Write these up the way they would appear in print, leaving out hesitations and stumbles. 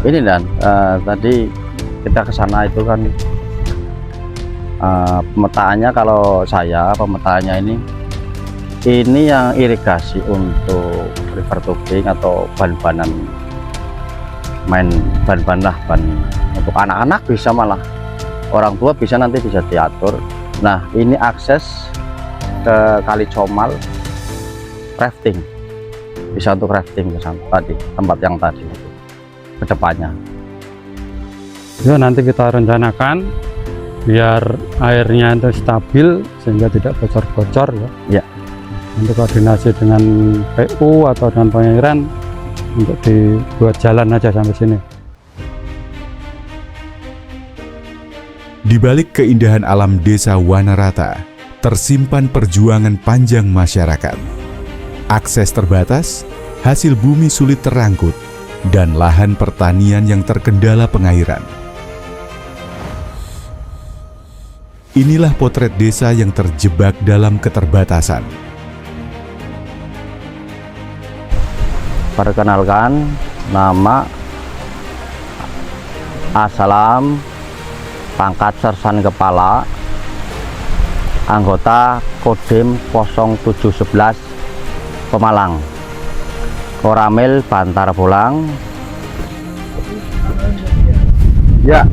Ini dan tadi kita ke sana itu kan pemetaannya, kalau saya pemetaannya ini yang irigasi untuk river tubing atau ban-banan, main ban-ban lah, ban untuk anak-anak bisa, malah orang tua bisa, nanti bisa diatur. Nah, ini akses ke Kali Comal, rafting, bisa untuk rafting ke sana tadi, tempat yang tadi ke depannya. Ya, nanti kita rencanakan biar airnya itu stabil sehingga tidak bocor-bocor ya. Untuk koordinasi dengan PU atau dengan pengairan untuk dibuat jalan aja sampai sini. Di balik keindahan alam Desa Wanarata, tersimpan perjuangan panjang masyarakat. Akses terbatas, hasil bumi sulit terangkut, dan lahan pertanian yang terkendala pengairan. Inilah potret desa yang terjebak dalam keterbatasan. Perkenalkan, nama Assalam, pangkat Sersan Kepala, anggota Kodim 0711 Pemalang, Koramil Bantar Bolang. Ya,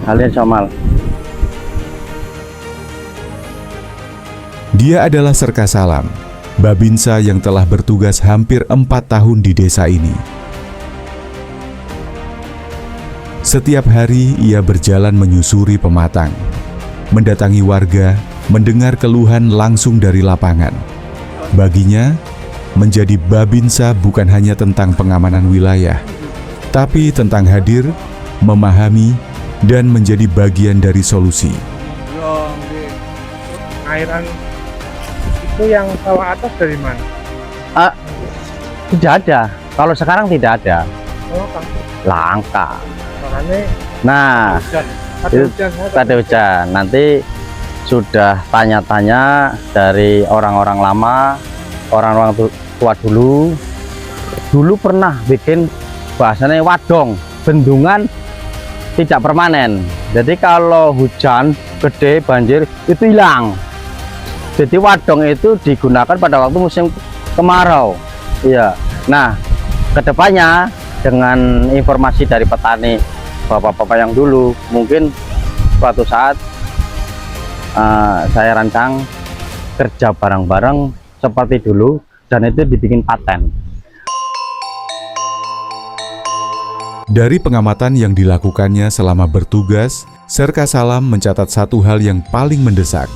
Halil Comal. Dia adalah Serka Salam, Babinsa yang telah bertugas hampir 4 tahun di desa ini. Setiap hari ia berjalan menyusuri pematang, mendatangi warga, mendengar keluhan langsung dari lapangan. Baginya, menjadi Babinsa bukan hanya tentang pengamanan wilayah, tapi tentang hadir, memahami, dan menjadi bagian dari solusi. Airan itu yang sawah atas dari mana? Tidak ada. Kalau sekarang tidak ada. Oh, Langka. makanya Nah, ada hujan. Nanti sudah tanya-tanya dari orang-orang lama, orang-orang tua dulu. Dulu pernah bikin bahasanya wadong, bendungan tidak permanen. Jadi kalau hujan gede, banjir, itu hilang. Jadi wadong itu digunakan pada waktu musim kemarau. Iya. Nah, kedepannya dengan informasi dari petani, bapak-bapak yang dulu, mungkin suatu saat saya rancang kerja bareng-bareng seperti dulu, dan itu dibikin paten. Dari pengamatan yang dilakukannya selama bertugas, Serka Salam mencatat satu hal yang paling mendesak: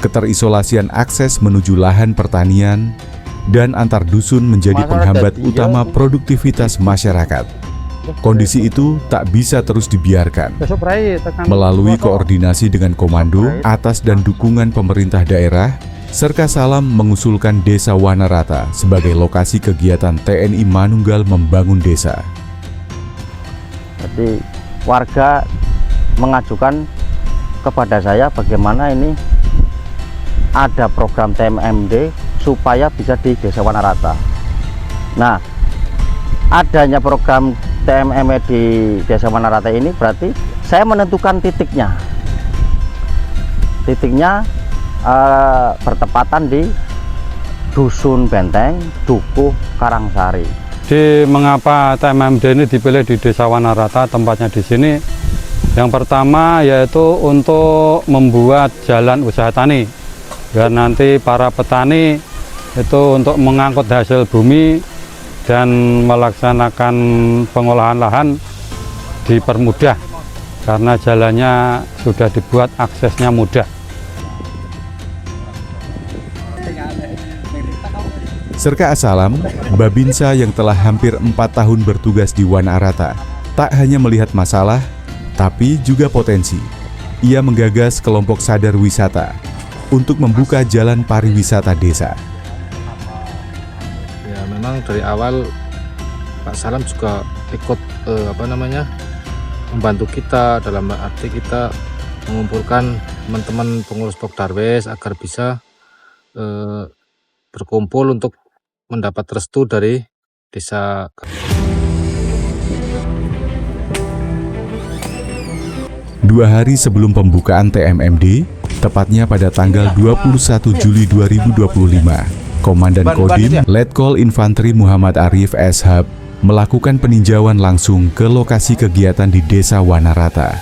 keterisolasian akses menuju lahan pertanian dan antar dusun menjadi penghambat utama produktivitas masyarakat. Kondisi itu tak bisa terus dibiarkan. Melalui koordinasi dengan komando, atas dan dukungan pemerintah daerah, Serka Salam mengusulkan Desa Wanarata sebagai lokasi kegiatan TNI Manunggal membangun desa. Jadi warga mengajukan kepada saya bagaimana ini ada program TMMD supaya bisa di Desa Wanarata. Nah, adanya program TMMD di Desa Wanarata ini berarti saya menentukan titiknya. Titiknya bertepatan di Dusun Benteng, Dukuh, Karangsari. Jadi mengapa TMMD ini dipilih di Desa Wanarata, tempatnya di sini? Yang pertama yaitu untuk membuat jalan usaha tani, biar nanti para petani itu untuk mengangkut hasil bumi dan melaksanakan pengolahan lahan dipermudah karena jalannya sudah dibuat, aksesnya mudah. Serka Salam, Babinsa yang telah hampir 4 tahun bertugas di Wanarata, tak hanya melihat masalah, tapi juga potensi. Ia menggagas kelompok sadar wisata untuk membuka jalan pariwisata desa. Ya, memang dari awal Pak Salam juga ikut membantu kita, dalam arti kita mengumpulkan teman-teman pengurus Pokdarwes agar bisa berkumpul untuk mendapat restu dari desa. 2 hari sebelum pembukaan TMMD, tepatnya pada tanggal 21 Juli 2025, Komandan Kodim Letkol Infanteri Muhammad Arif Eshab melakukan peninjauan langsung ke lokasi kegiatan di Desa Wanarata.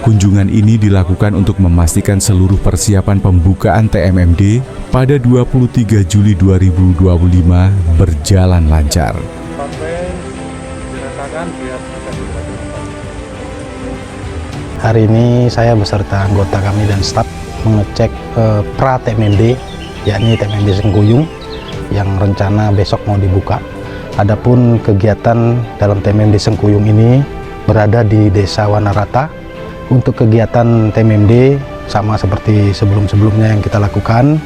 Kunjungan ini dilakukan untuk memastikan seluruh persiapan pembukaan TMMD pada 23 Juli 2025 berjalan lancar. Hari ini saya beserta anggota kami dan staf mengecek pra TMMD, yakni TMMD Sengkuyung yang rencana besok mau dibuka. Adapun kegiatan dalam TMMD Sengkuyung ini berada di Desa Wanarata. Untuk kegiatan TMMD sama seperti sebelum-sebelumnya yang kita lakukan,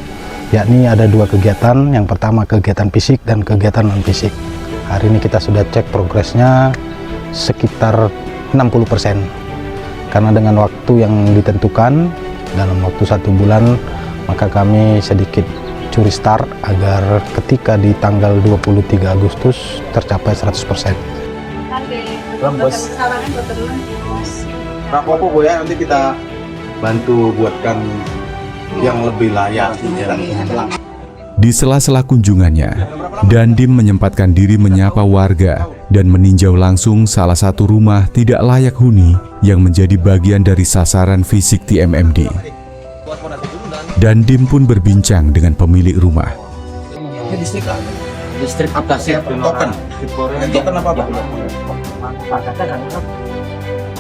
yakni ada 2 kegiatan. Yang pertama kegiatan fisik dan kegiatan non-fisik. Hari ini kita sudah cek progresnya sekitar 60%. Karena dengan waktu yang ditentukan, dalam waktu 1 bulan, maka kami sedikit curi start agar ketika di tanggal 23 Agustus tercapai 100%. Rapopo Bu ya, nanti kita bantu buatkan yang lebih layak. Di sela-sela kunjungannya, Dandim menyempatkan diri menyapa warga dan meninjau langsung salah satu rumah tidak layak huni yang menjadi bagian dari sasaran fisik TMMD. Dandim pun berbincang dengan pemilik rumah. Listrik apa sih? Token. Token apa Pak?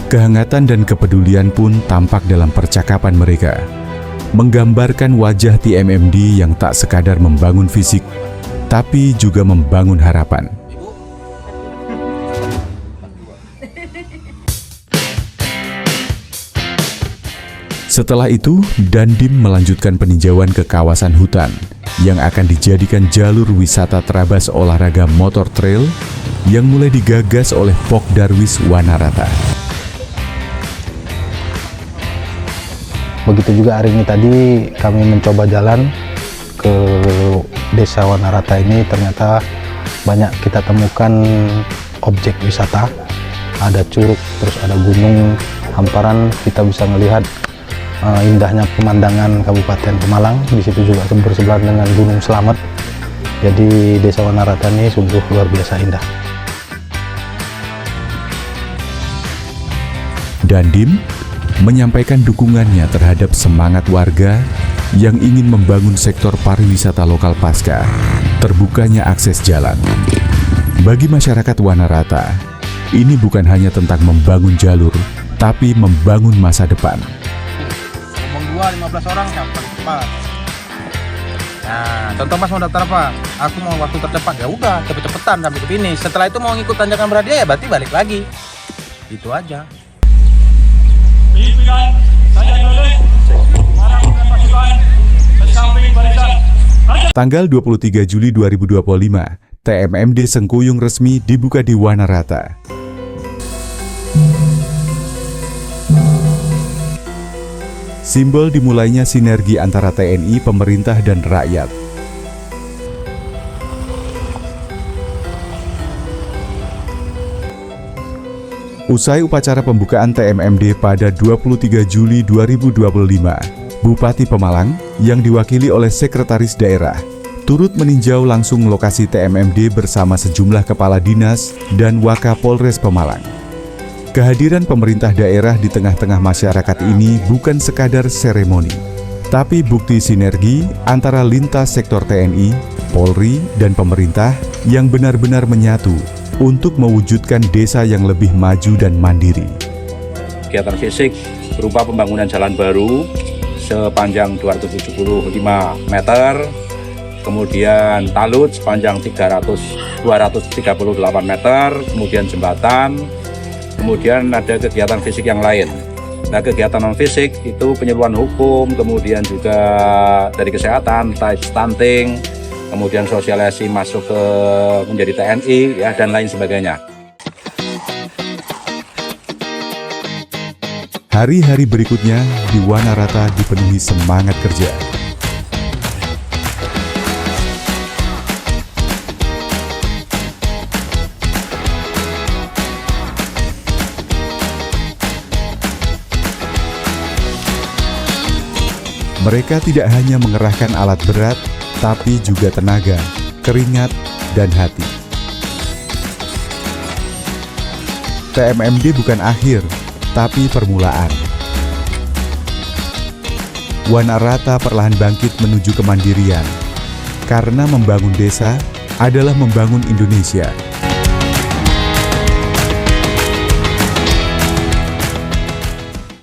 Kehangatan dan kepedulian pun tampak dalam percakapan mereka, menggambarkan wajah TMMD yang tak sekadar membangun fisik, tapi juga membangun harapan. Setelah itu, Dandim melanjutkan peninjauan ke kawasan hutan yang akan dijadikan jalur wisata terabas olahraga motor trail yang mulai digagas oleh Pok Darwis Wanarata. Begitu juga hari ini tadi kami mencoba jalan ke Desa Wanarata ini, ternyata banyak kita temukan objek wisata. Ada curug, terus ada gunung hamparan, kita bisa melihat indahnya pemandangan Kabupaten Pemalang. Di situ juga bersebelahan dengan Gunung Slamet. Jadi Desa Wanarata ini sungguh luar biasa indah. Dandim menyampaikan dukungannya terhadap semangat warga yang ingin membangun sektor pariwisata lokal pasca terbukanya akses jalan. Bagi masyarakat Wanarata, ini bukan hanya tentang membangun jalur, tapi membangun masa depan. Ngomong 15 orang yang paling cepat. Nah, contoh Mas mau daftar apa? Aku mau waktu tercepat, ya udah cepet-cepetan sampai ke sini. Setelah itu mau ngikut tanjakan berhadiah ya berarti balik lagi. Itu aja. Tanggal 23 Juli 2025, TMMD Sengkuyung resmi dibuka di Wanarata. Simbol dimulainya sinergi antara TNI, pemerintah, dan rakyat. Usai upacara pembukaan TMMD pada 23 Juli 2025, Bupati Pemalang yang diwakili oleh Sekretaris Daerah turut meninjau langsung lokasi TMMD bersama sejumlah kepala dinas dan Wakapolres Pemalang. Kehadiran pemerintah daerah di tengah-tengah masyarakat ini bukan sekadar seremoni, tapi bukti sinergi antara lintas sektor TNI, Polri, dan pemerintah yang benar-benar menyatu untuk mewujudkan desa yang lebih maju dan mandiri. Kegiatan fisik berupa pembangunan jalan baru sepanjang 275 meter, kemudian talut sepanjang 238 meter, kemudian jembatan, kemudian ada kegiatan fisik yang lain. Nah, kegiatan non fisik itu penyuluhan hukum, kemudian juga dari kesehatan, stunting, kemudian sosialisasi masuk ke menjadi TNI ya, dan lain sebagainya. Hari-hari berikutnya di Wanarata dipenuhi semangat kerja. Mereka tidak hanya mengerahkan alat berat, tapi juga tenaga, keringat, dan hati. TMMD bukan akhir, tapi permulaan. Wanarata perlahan bangkit menuju kemandirian, karena membangun desa adalah membangun Indonesia.